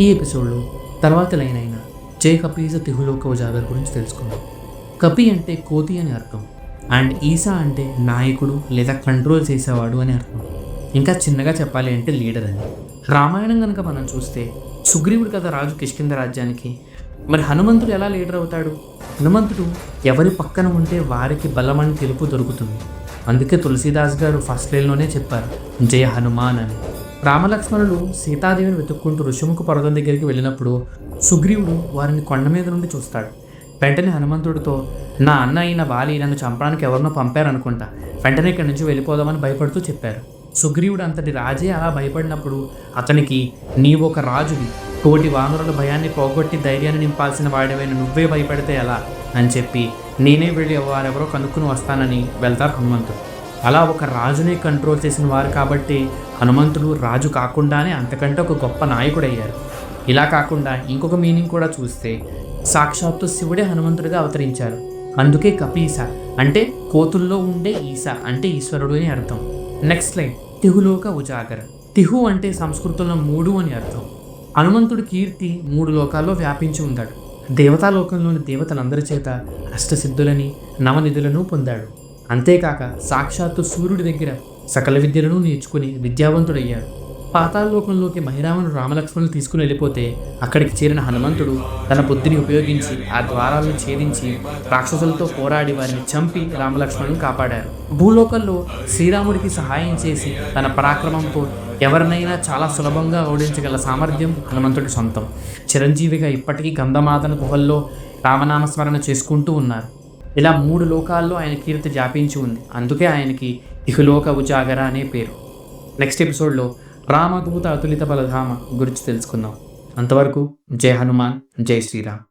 ఈ ఎపిసోడ్లో తర్వాత లైన్ అయిన జై కపీజ తిహులోక ఉజాగర్ గురించి తెలుసుకుందాం. కపి అంటే కోతి అని అర్థం, అండ్ ఈసా అంటే నాయకుడు లేదా కంట్రోల్ చేసేవాడు అని అర్థం. ఇంకా చిన్నగా చెప్పాలి అంటే లీడర్ అని. రామాయణం కనుక మనం చూస్తే సుగ్రీవుడు కదా రాజు కిష్కింద రాజ్యానికి. మరి హనుమంతుడు ఎలా లీడర్ అవుతాడు? హనుమంతుడు ఎవరి పక్కన ఉంటే వారికి బలమని తెలుపు దొరుకుతుంది. అందుకే తులసీదాస్ గారు ఫస్ట్ లైన్లోనే చెప్పారు జయ హనుమాన్ అని. రామలక్ష్మణులు సీతాదేవిని వెతుక్కుంటూ ఋషిముఖ పర్వతం దగ్గరికి వెళ్ళినప్పుడు సుగ్రీవుడు వారిని కొండ మీద నుండి చూస్తాడు. వెంటనే హనుమంతుడితో, నా అన్న అయిన వాలి నన్ను చంపడానికి ఎవరినో పంపారనుకుంటా, వెంటనే ఇక్కడి నుంచి వెళ్ళిపోదామని భయపడుతూ చెప్పారు. సుగ్రీవుడు అంతటి రాజే అలా భయపడినప్పుడు అతనికి, నీవు ఒక రాజువి, కోటి వానరుల భయాన్ని పోగొట్టి ధైర్యాన్ని నింపాల్సిన వాడివైన నువ్వే భయపడితే ఎలా అని చెప్పి, నేనే వెళ్ళి వారెవరో కనుక్కుని వస్తానని వెళ్తారు హనుమంతుడు. అలా ఒక రాజునే కంట్రోల్ చేసిన వారు కాబట్టి హనుమంతుడు రాజు కాకుండానే అంతకంటే ఒక గొప్ప నాయకుడయ్యారు. ఇలా కాకుండా ఇంకొక మీనింగ్ కూడా చూస్తే సాక్షాత్తు శివుడే హనుమంతుడిగా అవతరించారు. అందుకే కపీస అంటే కోతుల్లో ఉండే ఈస అంటే ఈశ్వరుడు అని అర్థం. Next line తిహులోక ఉజాగర. తిహు అంటే సంస్కృతంలో 3 అని అర్థం. హనుమంతుడి కీర్తి 3 లోకాల్లో వ్యాపించి ఉన్నాడు. దేవతాలోకంలోని దేవతలందరి చేత అష్టసిద్ధులని నవనిధులను పొందాడు. అంతేకాక సాక్షాత్తు సూర్యుడి దగ్గర సకల విద్యలను నేర్చుకుని విద్యావంతుడయ్యాడు. పాతాళలోకంలోకి మహిరామను రామలక్ష్మణులు తీసుకుని వెళ్ళిపోతే అక్కడికి చేరిన హనుమంతుడు తన బుద్ధిని ఉపయోగించి ఆ ద్వారాలను ఛేదించి రాక్షసులతో పోరాడి వారిని చంపి రామలక్ష్మణులను కాపాడారు. భూలోకంలో శ్రీరాముడికి సహాయం చేసి తన పరాక్రమంతో ఎవరినైనా చాలా సులభంగా ఓడించగల సామర్థ్యం హనుమంతుడి సొంతం. చిరంజీవిగా ఇప్పటికీ గంధమాదన గుహల్లో రామనామస్మరణ చేసుకుంటూ ఉన్నారు. ఇలా 3 లోకాల్లో ఆయన కీర్తి వ్యాపించి ఉంది. అందుకే ఆయనకి ఇహులోక ఉజాగర అనే పేరు. నెక్స్ట్ ఎపిసోడ్లో రామదూత అతులిత బలధామ గురించి తెలుసుకుందాం. అంతవరకు జై హనుమాన్, జై శ్రీరామ్.